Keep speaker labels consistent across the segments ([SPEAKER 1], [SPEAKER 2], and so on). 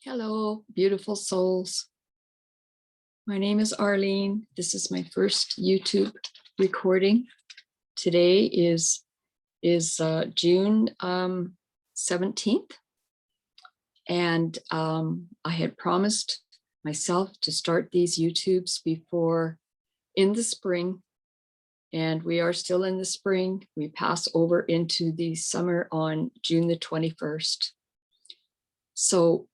[SPEAKER 1] Hello, beautiful souls. My name is Arlene. This is my first YouTube recording. Today is June 17th. And I had promised myself to start these YouTubes before in the spring. And we are still in the spring. We pass over into the summer on June the 21st. So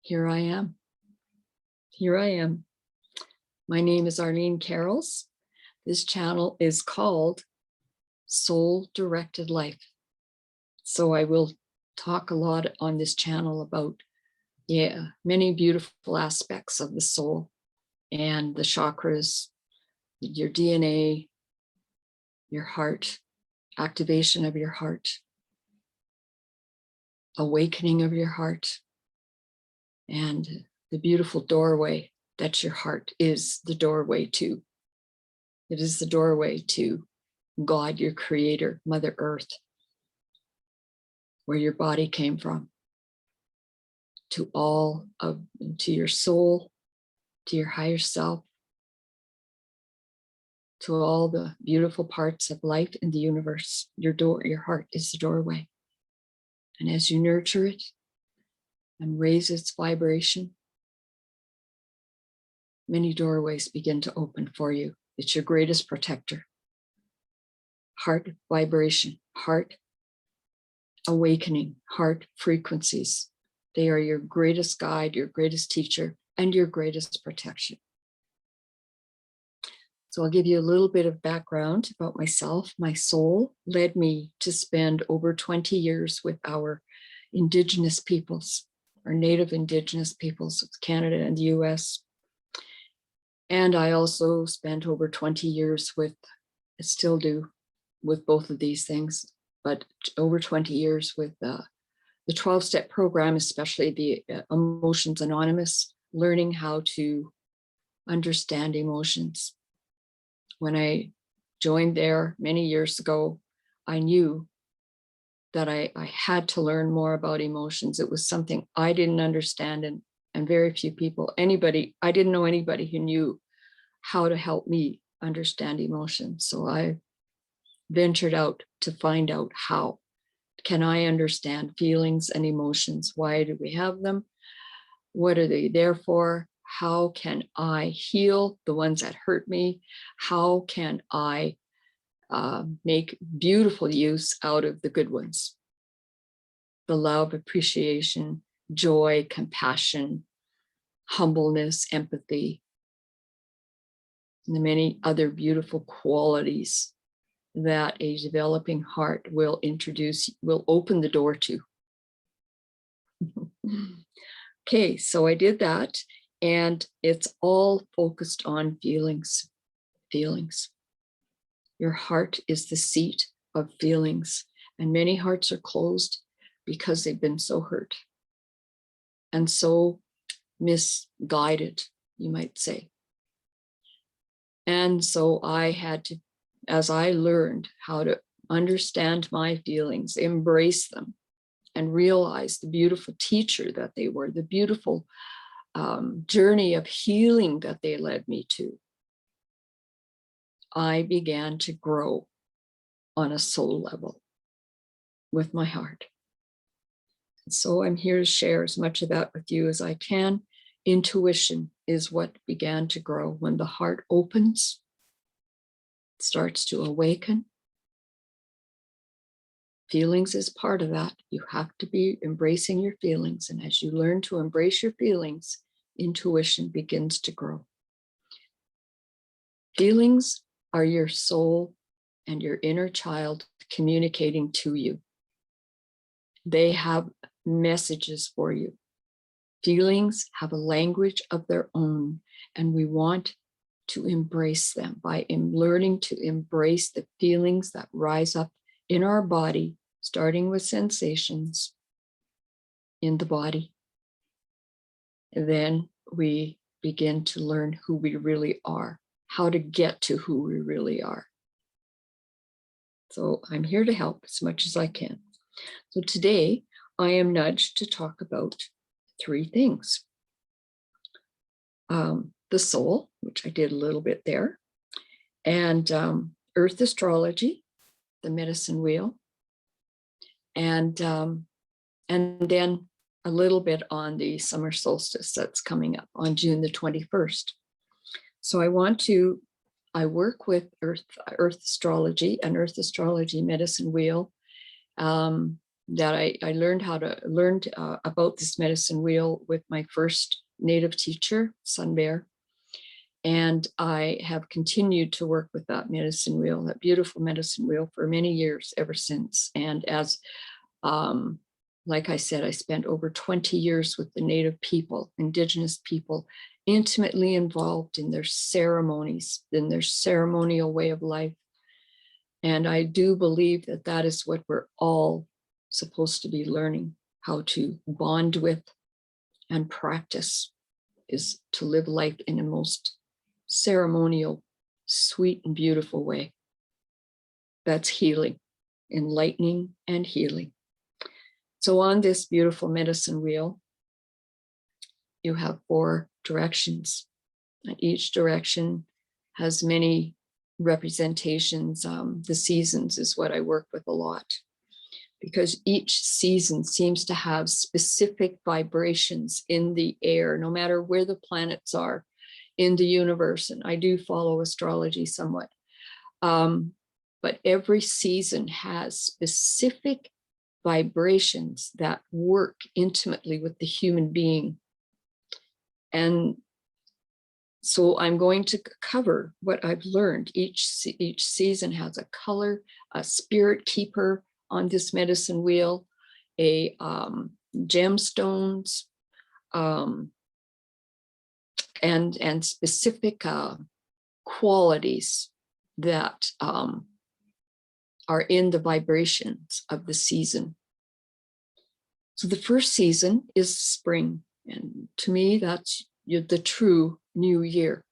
[SPEAKER 1] here I am. Here I am. My name is Arlene Carrolls. This channel is called Soul Directed Life. So I will talk a lot on this channel about many beautiful aspects of the soul and the chakras, your DNA, your heart, activation of your heart, awakening of your heart, and the beautiful doorway that your heart is the doorway to. It is the doorway to God, your creator, Mother Earth, where your body came from, to your soul, to your higher self, to all the beautiful parts of life in the universe. Your heart is the doorway. And as you nurture it and raise its vibration, many doorways begin to open for you. It's your greatest protector. Heart vibration, heart awakening, heart frequencies. They are your greatest guide, your greatest teacher, and your greatest protection. So I'll give you a little bit of background about myself. My soul led me to spend over 20 years with our Indigenous peoples, our Native Indigenous peoples of Canada and the US. And I also spent over 20 years I still do, with both of these things, but over 20 years with the 12-step program, especially the Emotions Anonymous, learning how to understand emotions. When I joined there many years ago, I knew that I had to learn more about emotions. It was something I didn't understand, and very few people, I didn't know anybody who knew how to help me understand emotions. So I ventured out to find out how can I understand feelings and emotions? Why do we have them? What are they there for? How can I heal the ones that hurt me? How can I make beautiful use out of the good ones? The love, appreciation, joy, compassion, humbleness, empathy, and the many other beautiful qualities that a developing heart will open the door to. Okay, so I did that, and it's all focused on feelings. Feelings. Your heart is the seat of feelings, and many hearts are closed because they've been so hurt and so misguided, you might say. And so I had to, as I learned how to understand my feelings, embrace them, and realize the beautiful teacher that they were, the beautiful journey of healing that they led me to, I began to grow on a soul level with my heart. And so I'm here to share as much of that with you as I can. Intuition is what began to grow when the heart opens, starts to awaken. Feelings is part of that. You have to be embracing your feelings. And as you learn to embrace your feelings, intuition begins to grow. Feelings are your soul and your inner child communicating to you. They have messages for you. Feelings have a language of their own, and we want to embrace them by learning to embrace the feelings that rise up in our body, starting with sensations in the body. And then we begin to learn who we really are, how to get to who we really are. So I'm here to help as much as I can. So today I am nudged to talk about three things. The soul, which I did a little bit there, and earth astrology, the medicine wheel, and then a little bit on the summer solstice that's coming up on June the 21st. So I work with earth astrology and earth astrology medicine wheel. That I learned about this medicine wheel with my first native teacher, Sun Bear. And I have continued to work with that medicine wheel, that beautiful medicine wheel, for many years ever since. And as, like I said, I spent over 20 years with the native people, indigenous people, intimately involved in their ceremonies, in their ceremonial way of life. And I do believe that that is what we're all supposed to be learning, how to bond with and practice, is to live life in a most ceremonial, sweet and beautiful way. That's healing, enlightening and healing. So on this beautiful medicine wheel, you have 4 directions, and each direction has many representations. The seasons is what I work with a lot, because each season seems to have specific vibrations in the air, no matter where the planets are in the universe. And I do follow astrology somewhat. But every season has specific vibrations that work intimately with the human being. And so I'm going to cover what I've learned. Each season has a color, a spirit keeper on this medicine wheel, a gemstones, and specific qualities that are in the vibrations of the season. So the first season is spring, and to me that's the true new year,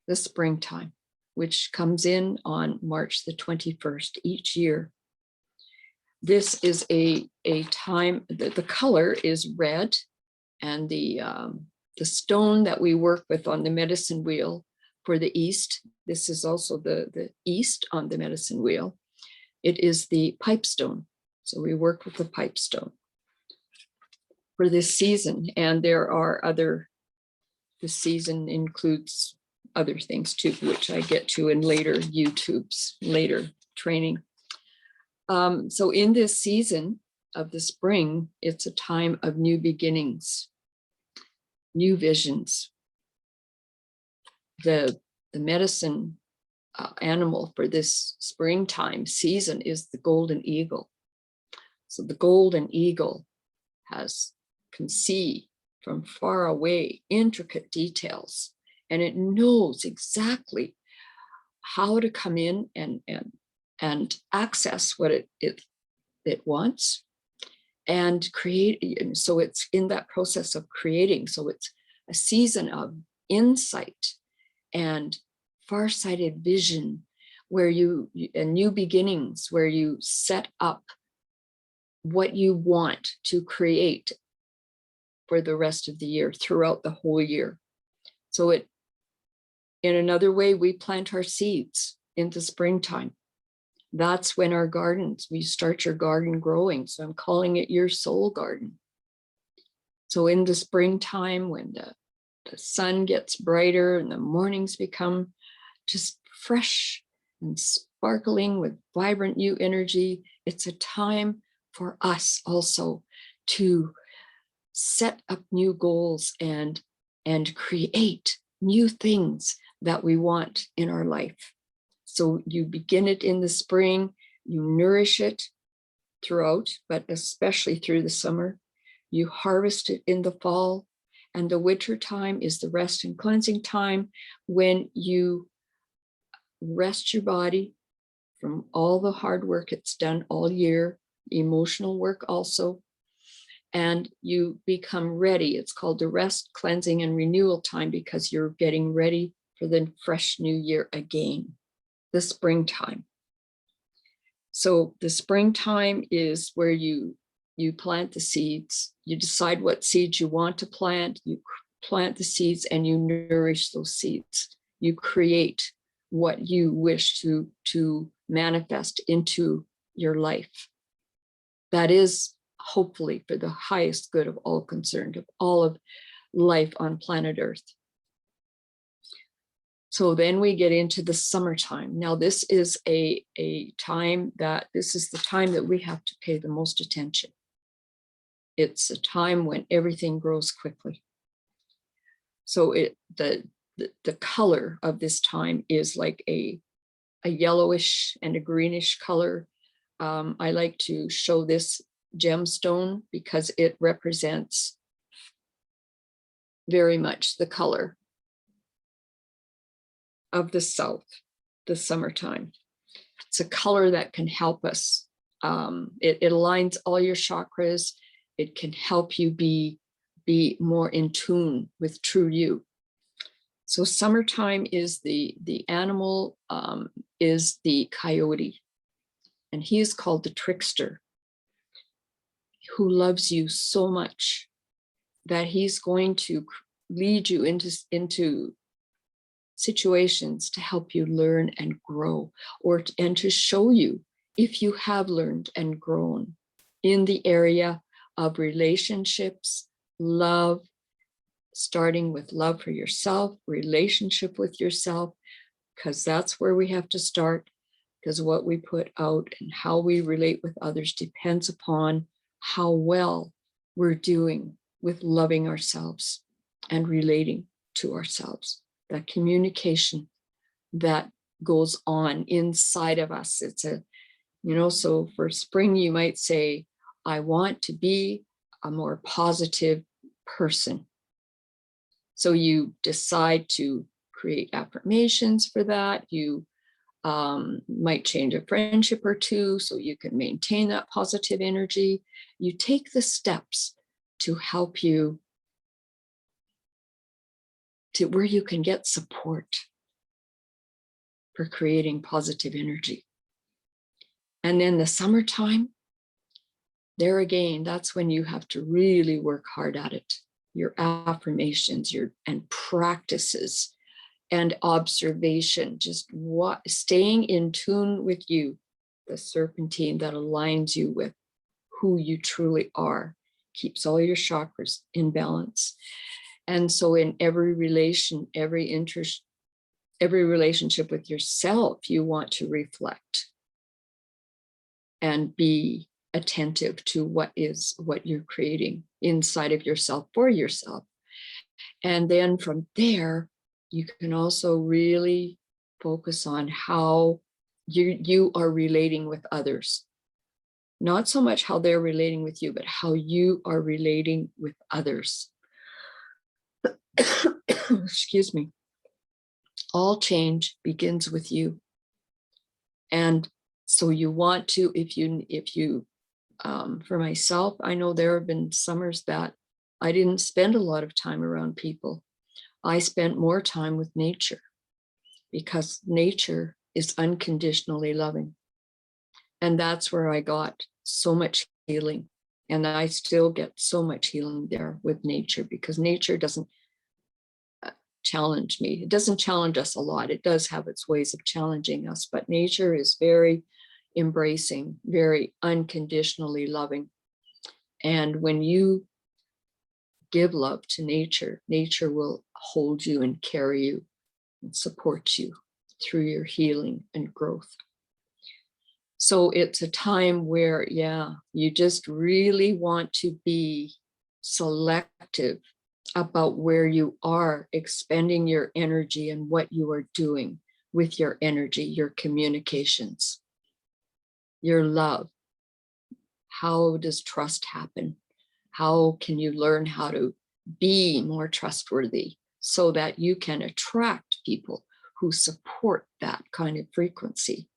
[SPEAKER 1] the springtime, which comes in on March the 21st each year. This is a time, the color is red, and the stone that we work with on the medicine wheel for the east, this is also the east on the medicine wheel, it is the pipestone. So we work with the pipestone for this season. And there are this season includes other things too, which I get to in later YouTubes, later training. So in this season of the spring, it's a time of new beginnings, new visions. The medicine animal for this springtime season is the golden eagle. So the golden eagle can see from far away intricate details, and it knows exactly how to come in and access what it wants and create. So it's in that process of creating. So it's a season of insight and far-sighted vision, where and new beginnings, where you set up what you want to create for the rest of the year, throughout the whole year. So in another way, we plant our seeds into springtime. That's when our gardens, we start your garden growing. So I'm calling it your soul garden. So in the springtime, when the sun gets brighter and the mornings become just fresh and sparkling with vibrant new energy, it's a time for us also to set up new goals and create new things that we want in our life. So you begin it in the spring, you nourish it throughout, but especially through the summer. You harvest it in the fall, and the winter time is the rest and cleansing time, when you rest your body from all the hard work it's done all year, emotional work also, and you become ready. It's called the rest, cleansing, and renewal time, because you're getting ready for the fresh new year again, the springtime. So the springtime is where you you plant the seeds, you decide what seeds you want to plant, you plant the seeds and you nourish those seeds. You create what you wish to manifest into your life. That is hopefully for the highest good of all concerned, of all of life on planet Earth. So then we get into the summertime. Now this is a time this is the time that we have to pay the most attention. It's a time when everything grows quickly. So the color of this time is like a yellowish and a greenish color. I like to show this gemstone because it represents very much the color of the south, the summertime. It's a color that can help us. It aligns all your chakras. It can help you be more in tune with true you. So summertime is the animal is the coyote, and he is called the trickster, who loves you so much that he's going to lead you into situations to help you learn and grow, and to show you if you have learned and grown in the area of relationships, love, starting with love for yourself, relationship with yourself, because that's where we have to start, because what we put out and how we relate with others depends upon how well we're doing with loving ourselves and relating to ourselves. That communication that goes on inside of us. It's so for spring, you might say, I want to be a more positive person. So you decide to create affirmations for that. You might change a friendship or two so you can maintain that positive energy. You take the steps to help you to where you can get support for creating positive energy. And then the summertime, there again, that's when you have to really work hard at it. Your affirmations, and practices and observation, just staying in tune with you, the serpentine that aligns you with who you truly are, keeps all your chakras in balance. And so in every relationship with yourself, you want to reflect and be attentive to what you're creating inside of yourself for yourself. And then from there, you can also really focus on how you are relating with others. Not so much how they're relating with you, but how you are relating with others. Excuse me. All change begins with you. And so you want to, if you for myself, I know there have been summers that I didn't spend a lot of time around people. I spent more time with nature, because nature is unconditionally loving. And that's where I got so much healing. And I still get so much healing there with nature, because nature doesn't challenge me. It doesn't challenge us a lot. It does have its ways of challenging us, but nature is very embracing, very unconditionally loving. And when you give love to nature, nature will hold you and carry you and support you through your healing and growth. So it's a time where, you just really want to be selective about where you are expending your energy and what you are doing with your energy, your communications, your love. How does trust happen? How can you learn how to be more trustworthy so that you can attract people who support that kind of frequency?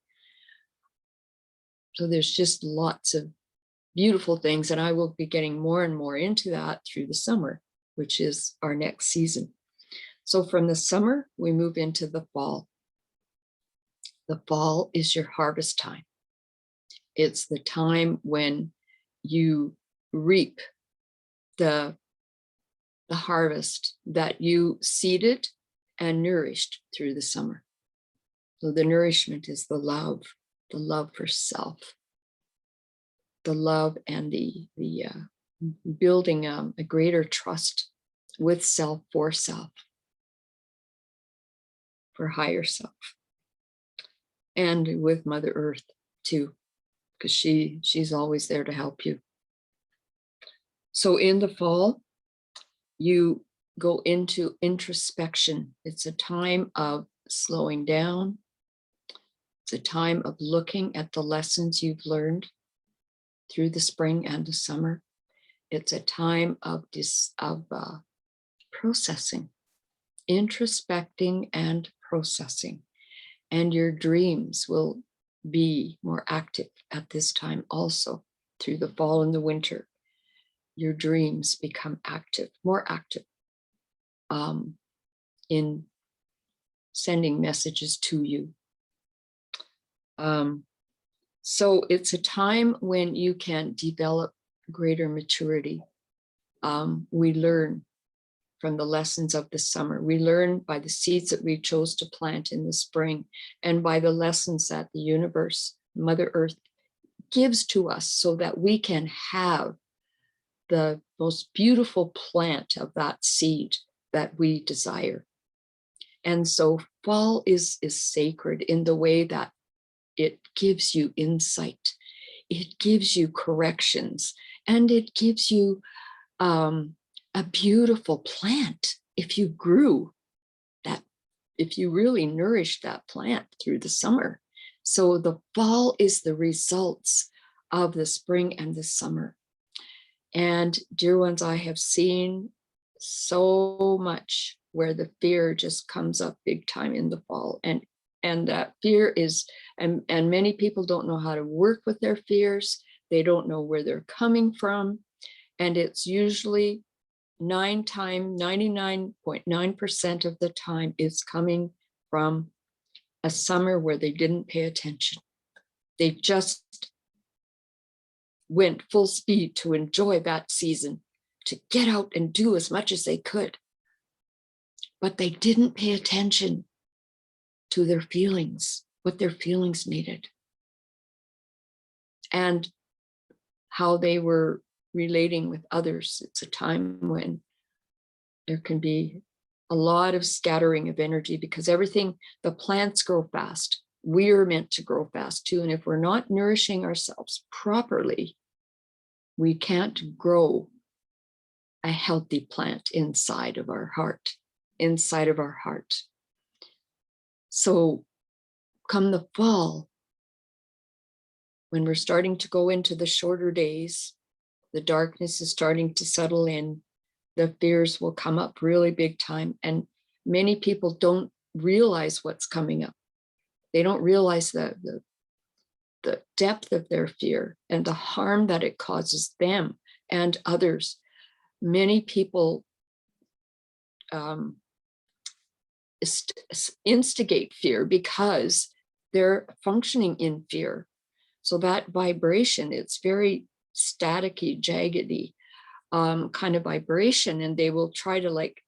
[SPEAKER 1] So there's just lots of beautiful things, and I will be getting more and more into that through the summer, which is our next season. So from the summer, we move into the fall. The fall is your harvest time. It's the time when you reap the harvest that you seeded and nourished through the summer. So the nourishment is the love for self, the love and the building a greater trust with self, for higher self, and with Mother Earth too, because she's always there to help you. So in the fall, you go into introspection. It's a time of slowing down. It's a time of looking at the lessons you've learned through the spring and the summer. It's a time of processing, introspecting and processing. And your dreams will be more active at this time also. Through the fall and the winter, your dreams become active, more active, in sending messages to you. So it's a time when you can develop greater maturity. We learn from the lessons of the summer. We learn by the seeds that we chose to plant in the spring, and by the lessons that the universe, Mother Earth, gives to us, so that we can have the most beautiful plant of that seed that we desire. And so fall is sacred in the way that it gives you insight, it gives you corrections, and it gives you a beautiful plant if you grew that, if you really nourished that plant through the summer. So the fall is the results of the spring and the summer. And dear ones, I have seen so much where the fear just comes up big time in the fall. And that fear is, and many people don't know how to work with their fears. They don't know where they're coming from. And it's usually 99.9% of the time it's coming from a summer where they didn't pay attention. They just went full speed to enjoy that season, to get out and do as much as they could. But they didn't pay attention to their feelings, what their feelings needed, and how they were relating with others. It's a time when there can be a lot of scattering of energy, because everything, the plants grow fast. We're meant to grow fast too. And if we're not nourishing ourselves properly, we can't grow a healthy plant inside of our heart, So come the fall, when we're starting to go into the shorter days, the darkness is starting to settle in, the fears will come up really big time. And many people don't realize what's coming up. They don't realize the depth of their fear and the harm that it causes them and others. Many people instigate fear because they're functioning in fear. So that vibration, it's very staticky, jaggedy kind of vibration, and they will try to, like,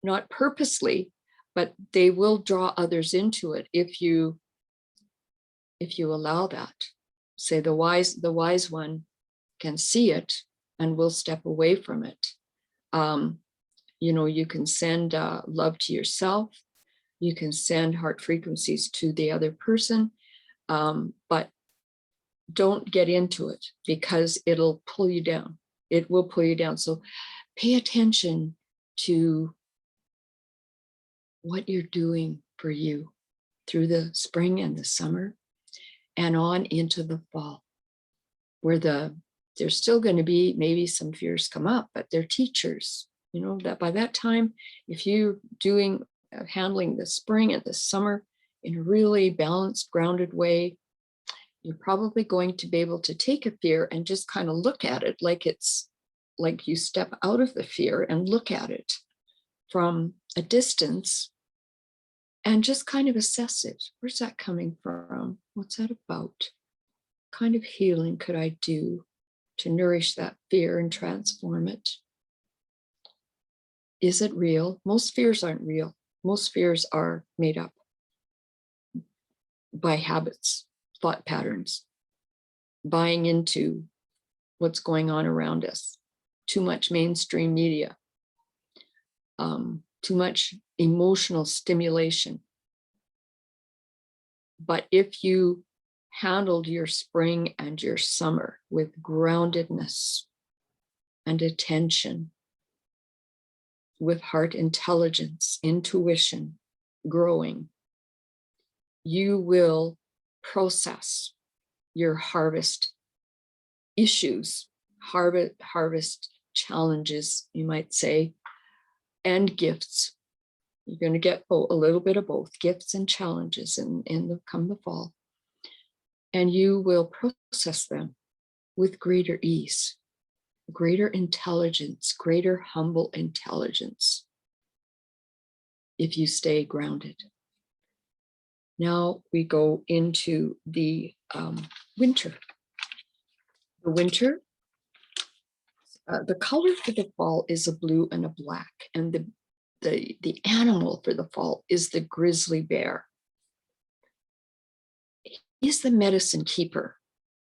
[SPEAKER 1] not purposely, but they will draw others into it if you allow that. Say the wise one can see it and will step away from it. You can send love to yourself. You can send heart frequencies to the other person, but don't get into it, because it'll pull you down. It will pull you down. So pay attention to what you're doing for you through the spring and the summer and on into the fall, where there's still going to be maybe some fears come up, but they're teachers. That by that time, if you're handling the spring and the summer in a really balanced, grounded way, you're probably going to be able to take a fear and just kind of look at it like it's like you step out of the fear and look at it from a distance and just kind of assess it. Where's that coming from? What's that about? What kind of healing could I do? to nourish that fear and transform it. Is it real? Most fears aren't real. Most fears are made up by habits, thought patterns, buying into what's going on around us, too much mainstream media, too much emotional stimulation. But if you handled your spring and your summer with groundedness and attention, with heart intelligence, intuition, growing, you will process your harvest issues, harvest challenges, you might say, and gifts. You're going to get a little bit of both, gifts and challenges come the fall. And you will process them with greater ease, greater intelligence, greater humble intelligence, if you stay grounded. Now we go into the winter. The winter, the color for the fall is a blue and a black, and the animal for the fall is the grizzly bear. He's the medicine keeper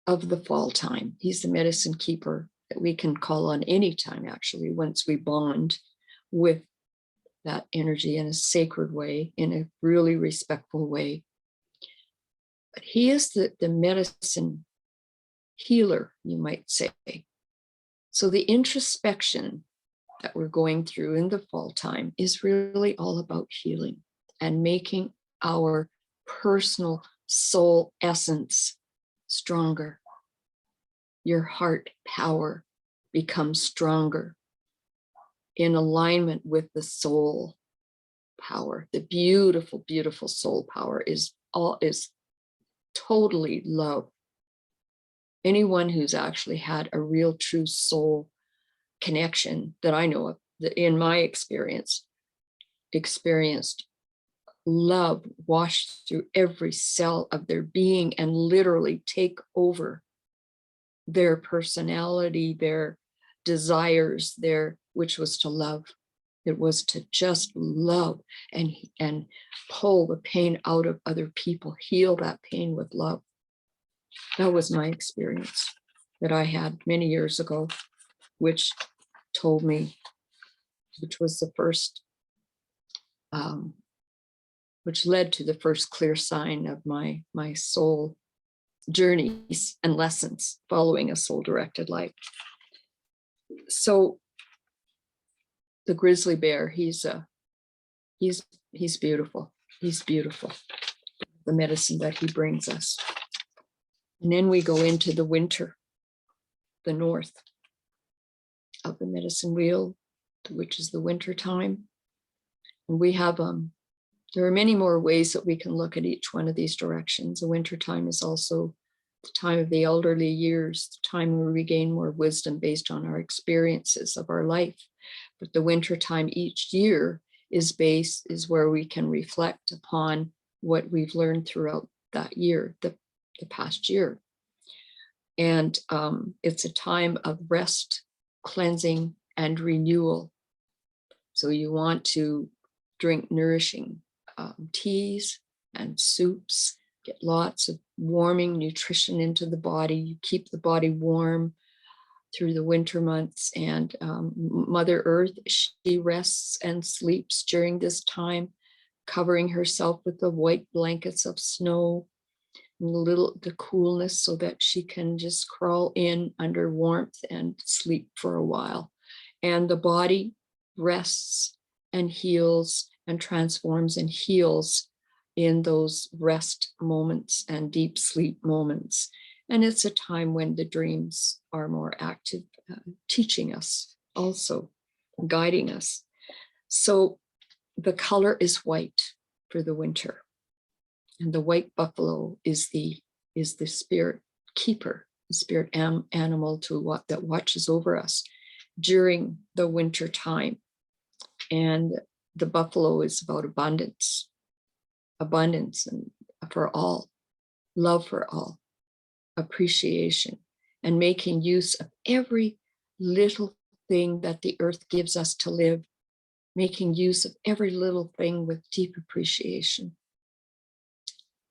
[SPEAKER 1] of the fall time. He's the medicine keeper that we can call on any time, actually, once we bond with that energy in a sacred way, in a really respectful way. But he is the medicine healer, you might say. So the introspection that we're going through in the fall time is really all about healing and making our personal soul essence stronger. Your heart power becomes stronger in alignment with the soul power. The beautiful, beautiful soul power is totally love. Anyone who's actually had a real true soul connection that I know of, in my experience, experienced love wash through every cell of their being and literally take over their personality, their desires, which was to love. It was to just love and pull the pain out of other people, heal that pain with love. That was my experience that I had many years ago, which was the first, which led to the first clear sign of my soul journeys and lessons following a soul-directed life. So the grizzly bear, he's beautiful. He's beautiful, the medicine that he brings us. And then we go into the winter, the north of the medicine wheel, which is the winter time. And we have there are many more ways that we can look at each one of these directions. The winter time is also the time of the elderly years, the time where we gain more wisdom based on our experiences of our life. But the winter time each year is where we can reflect upon what we've learned throughout that year, the past year. And it's a time of rest, cleansing, and renewal. So you want to drink nourishing teas and soups, get lots of warming nutrition into the body. You keep the body warm through the winter months, and Mother Earth, she rests and sleeps during this time, covering herself with the white blankets of snow and the coolness, so that she can just crawl in under warmth and sleep for a while. And the body rests and heals and transforms and heals in those rest moments and deep sleep moments. And it's a time when the dreams are more active, teaching us, also guiding us. So the color is white for the winter. And the white buffalo is the spirit keeper, the spirit animal that watches over us during the winter time. And the buffalo is about abundance and for all, love for all, appreciation. and making use of every little thing that the earth gives us to live, making use of every little thing with deep appreciation.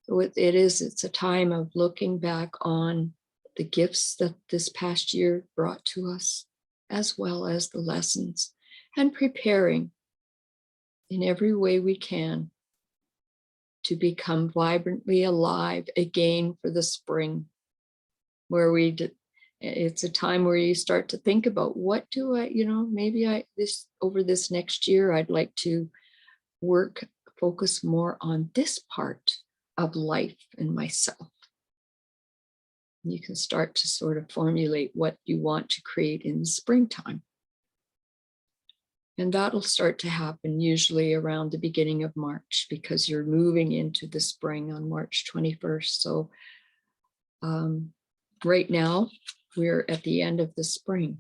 [SPEAKER 1] So it's a time of looking back on the gifts that this past year brought to us, as well as the lessons, and preparing in every way we can to become vibrantly alive again for the spring, where it's a time where you start to think about, what do I, maybe over this next year, I'd like to focus more on this part of life and myself. You can start to sort of formulate what you want to create in the springtime. And that'll start to happen usually around the beginning of March, because you're moving into the spring on March 21st. So right now we're at the end of the spring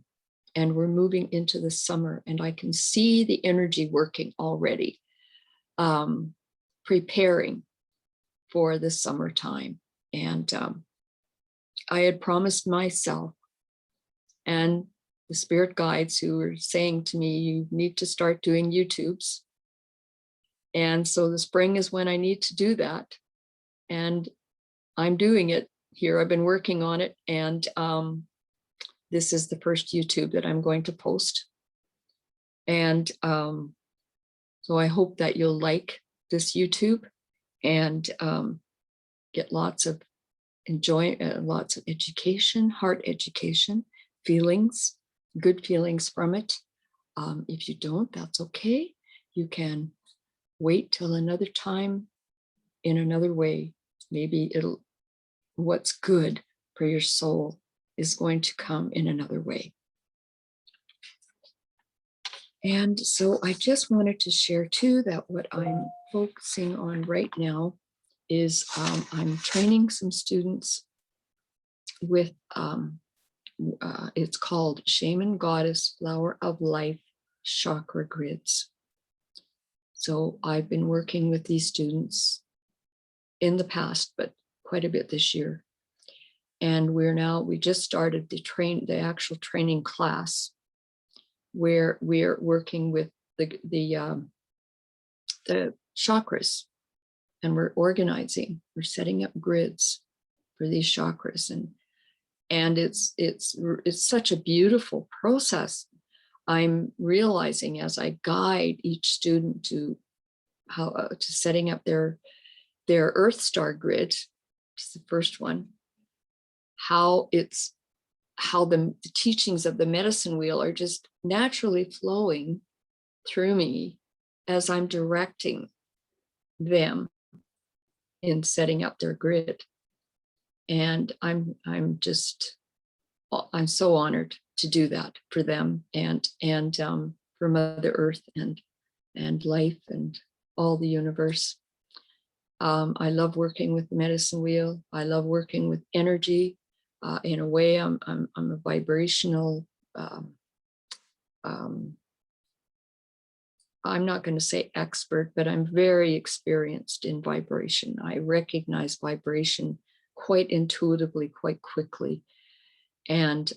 [SPEAKER 1] and we're moving into the summer, and I can see the energy working already, preparing for the summertime. And I had promised myself and the spirit guides who were saying to me, you need to start doing YouTubes. And so the spring is when I need to do that. And I'm doing it here. I've been working on it. And this is the first YouTube that I'm going to post. And so I hope that you'll like this YouTube and get lots of lots of education, heart education, feelings, good feelings from it. If you don't, that's okay. You can wait till another time in another way. Maybe what's good for your soul is going to come in another way. And so I just wanted to share too that what I'm focusing on right now is I'm training some students with it's called Shaman Goddess Flower of Life Chakra Grids. So I've been working with these students in the past, but quite a bit this year. And we just started the actual training class, where we're working with the chakras, and we're setting up grids for these chakras. And it's such a beautiful process. I'm realizing as I guide each student to setting up their Earth Star grid, which is the first one, how the teachings of the medicine wheel are just naturally flowing through me as I'm directing them in setting up their grid. And I'm so honored to do that for them and for Mother Earth and life and all the universe. I love working with the medicine wheel. I love working with energy. In a way, I'm a vibrational. I'm not going to say expert, but I'm very experienced in vibration. I recognize vibration quite intuitively, quite quickly. And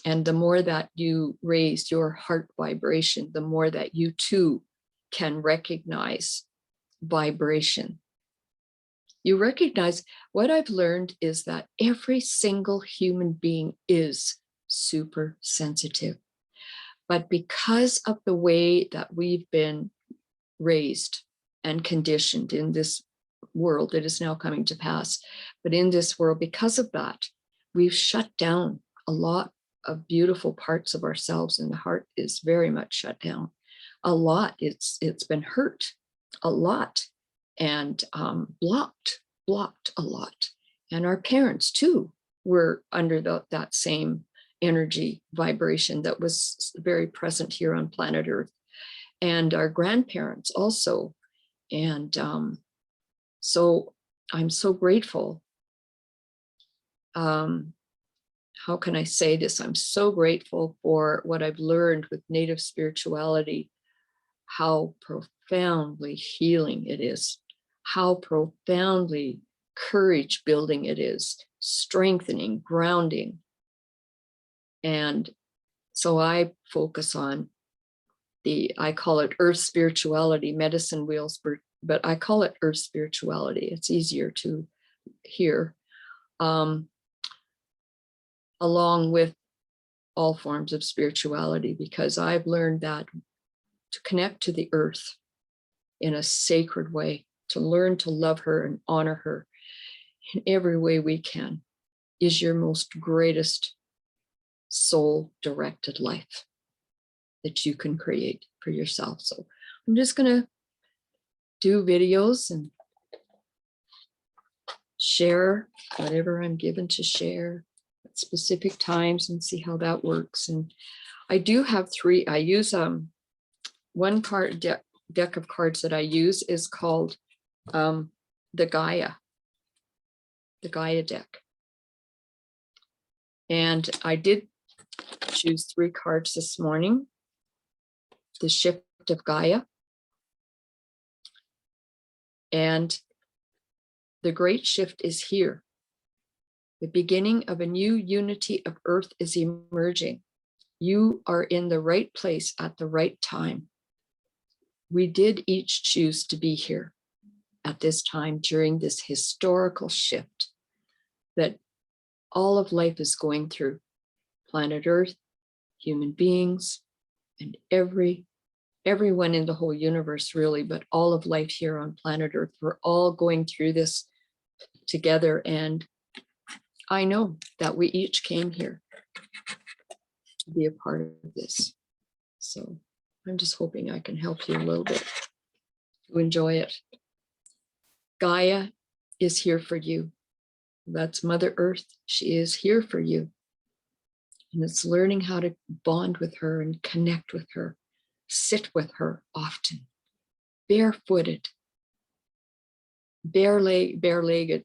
[SPEAKER 1] the more that you raise your heart vibration, the more that you too can recognize vibration. You recognize, what I've learned is that every single human being is super sensitive. But because of the way that we've been raised and conditioned in this world that is now coming to pass, but in this world, because of that, we've shut down a lot of beautiful parts of ourselves, and the heart is very much shut down. A lot, it's been hurt a lot, and blocked a lot. And our parents too were under that same energy vibration that was very present here on planet Earth, and our grandparents also. And so I'm so grateful. How can I say this? I'm so grateful for what I've learned with Native spirituality, how profoundly healing it is, how profoundly courage building it is, strengthening, grounding. And so I focus on I call it earth spirituality, medicine wheels, but I call it earth spirituality. It's easier to hear, along with all forms of spirituality, because I've learned that to connect to the earth in a sacred way, to learn to love her and honor her in every way we can, is your most greatest soul-directed life that you can create for yourself. So I'm just going to do videos and share whatever I'm given to share at specific times and see how that works. And I do have three. I use one card deck of cards that I use is called the Gaia deck. And I did choose 3 cards this morning. The Shift of Gaia and the Great Shift is here. The beginning of a new unity of Earth is emerging. You are in the right place at the right time. We did each choose to be here at this time during this historical shift that all of life is going through. Planet Earth, human beings, and everyone in the whole universe, really, but all of life here on planet Earth, we're all going through this together. And I know that we each came here to be a part of this. So I'm just hoping I can help you a little bit to enjoy it. Gaia is here for you. That's Mother Earth. She is here for you. And it's learning how to bond with her and connect with her, sit with her often, barefooted, bare-legged,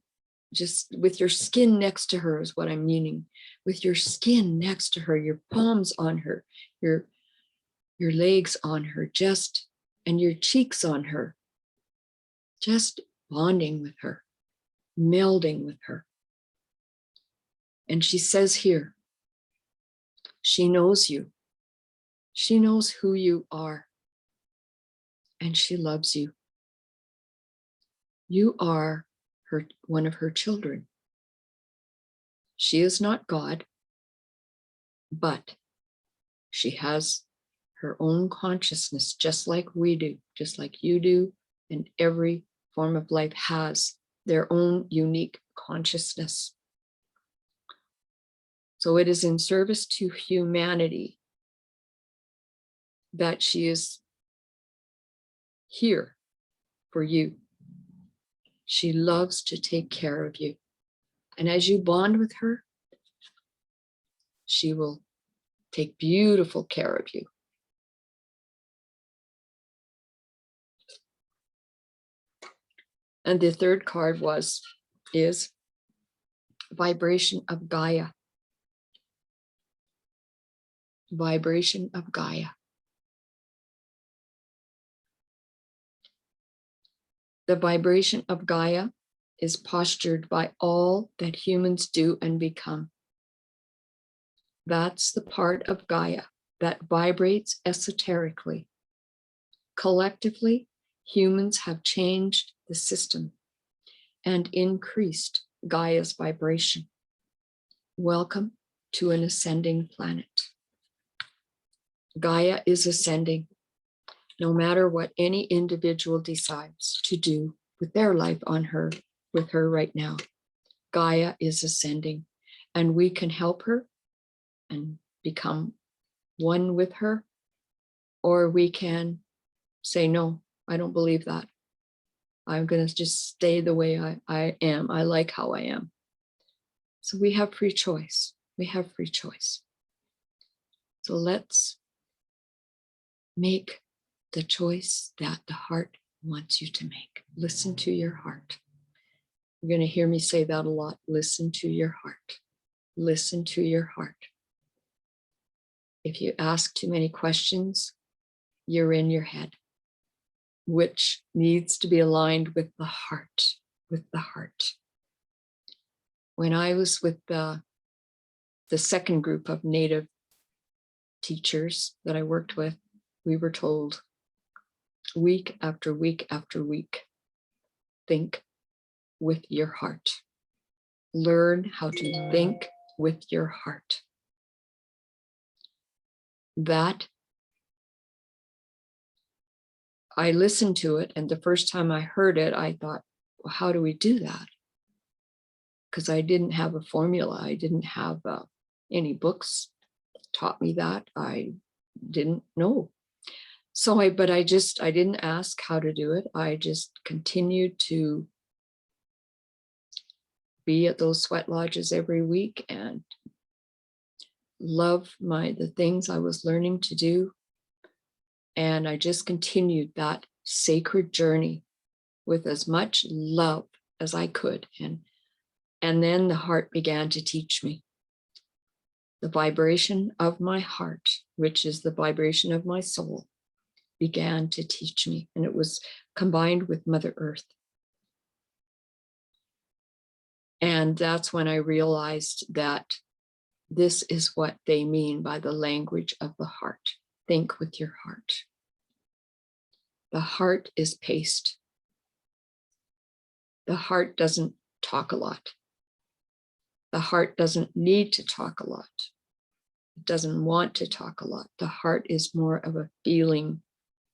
[SPEAKER 1] just with your skin next to her is what I'm meaning. With your skin next to her, your palms on her, your legs on her, and your cheeks on her, just bonding with her, melding with her. And she says here, she knows you. She knows who you are. And she loves you. You are one of her children. She is not God, but she has her own consciousness, just like we do, just like you do, and every form of life has their own unique consciousness. So it is in service to humanity that she is here for you. She loves to take care of you. And as you bond with her, she will take beautiful care of you. And the third card is Vibration of Gaia. Vibration of Gaia. The vibration of Gaia is postured by all that humans do and become. That's the part of Gaia that vibrates esoterically. Collectively, humans have changed the system and increased Gaia's vibration. Welcome to an ascending planet. Gaia is ascending. No matter what any individual decides to do with their life with her right now, Gaia is ascending, and we can help her and become one with her, or we can say, no, I don't believe that. I'm going to just stay the way I am. I like how I am. So we have free choice. We have free choice. So let's make the choice that the heart wants you to make. Listen to your heart. You're going to hear me say that a lot. Listen to your heart. Listen to your heart. If you ask too many questions, you're in your head, which needs to be aligned with the heart, with the heart. when I was with the second group of Native teachers that I worked with, we were told week after week after week, think with your heart. Learn how to think with your heart. That I listened to it, and the first time I heard it, I thought, well, how do we do that? Because I didn't have a formula. I didn't have any books taught me that. I didn't know. So I didn't ask how to do it. I just continued to be at those sweat lodges every week and love the things I was learning to do. And I just continued that sacred journey with as much love as I could. And then the heart began to teach me. The vibration of my heart, which is the vibration of my soul, began to teach me. And it was combined with Mother Earth. And that's when I realized that this is what they mean by the language of the heart. Think with your heart. The heart is paced. The heart doesn't talk a lot. The heart doesn't need to talk a lot. It doesn't want to talk a lot. The heart is more of a feeling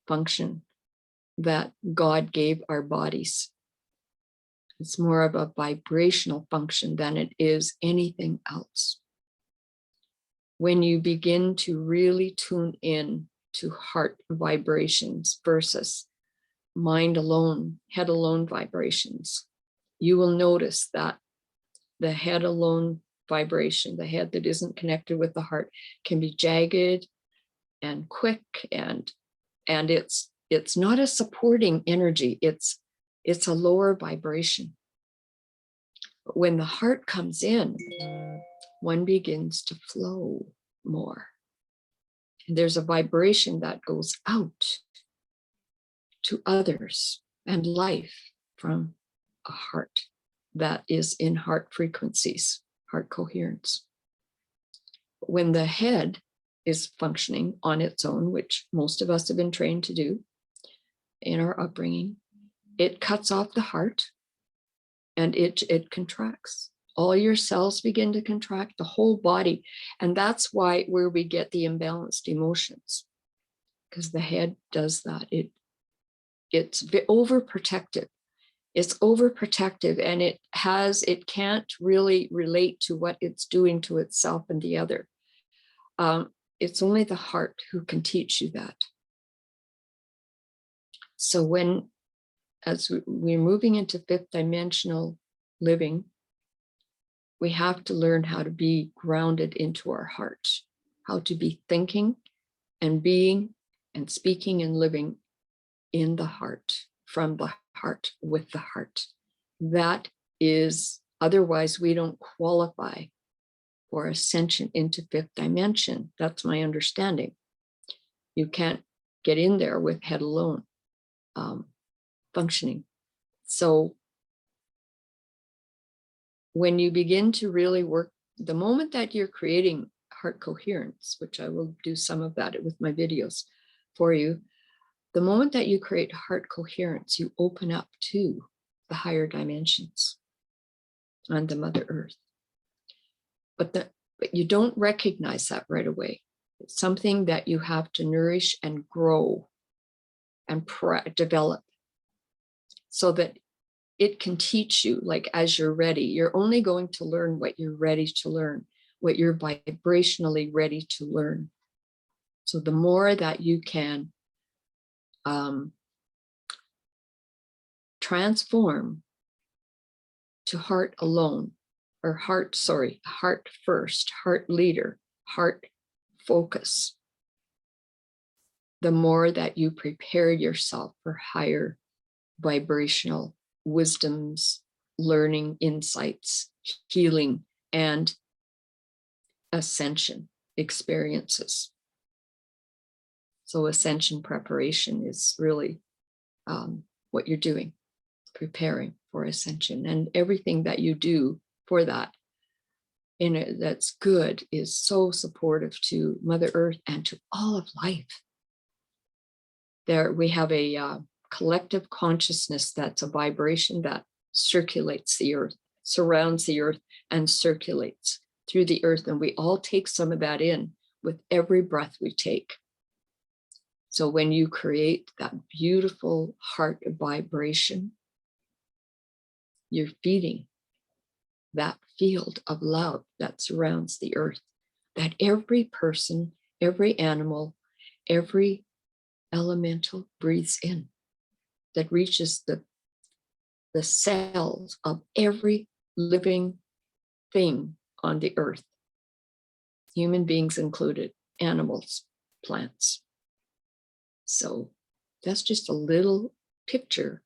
[SPEAKER 1] function that God gave our bodies. It's more of a vibrational function than it is anything else. When you begin to really tune in to heart vibrations versus mind alone, head alone vibrations, you will notice that the head alone vibration, the head that isn't connected with the heart, can be jagged and quick, and it's not a supporting energy, it's a lower vibration. But when the heart comes in, one begins to flow more. And there's a vibration that goes out to others and life from a heart that is in heart frequencies, heart coherence. When the head is functioning on its own, which most of us have been trained to do in our upbringing, it cuts off the heart and it contracts. All your cells begin to contract, the whole body. And that's where we get the imbalanced emotions, because the head does that. It's overprotective. It's overprotective, and it can't really relate to what it's doing to itself and the other. It's only the heart who can teach you that. So as we're moving into fifth dimensional living, we have to learn how to be grounded into our heart, how to be thinking and being and speaking and living in the heart, from the heart, with the heart. That is, otherwise we don't qualify for ascension into fifth dimension. That's my understanding. You can't get in there with head alone functioning. So when you begin to really work, the moment that you're creating heart coherence, which I will do some of that with my videos for you, the moment that you create heart coherence, you open up to the higher dimensions on the Mother Earth. But you don't recognize that right away. It's something that you have to nourish and grow and develop, so that it can teach you, like, as you're ready. You're only going to learn what you're ready to learn, what you're vibrationally ready to learn. So the more that you can transform to heart alone, or heart first, heart leader, heart focus, the more that you prepare yourself for higher vibrational wisdoms, learning, insights, healing, and ascension experiences. So ascension preparation is really what you're doing, preparing for ascension. And everything that you do for that. And that's good, is so supportive to Mother Earth and to all of life. There we have a collective consciousness that's a vibration that circulates the earth, surrounds the earth, and circulates through the earth. And we all take some of that in with every breath we take. So when you create that beautiful heart vibration, you're feeding that field of love that surrounds the earth, that every person, every animal, every elemental breathes in, that reaches the cells of every living thing on the earth, human beings included, animals, plants. So that's just a little picture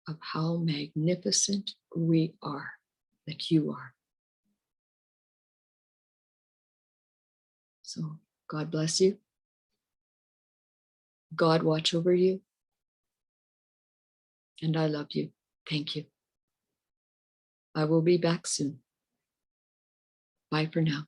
[SPEAKER 1] of how magnificent we are, that you are. So God bless you. God watch over you. And I love you. Thank you. I will be back soon. Bye for now.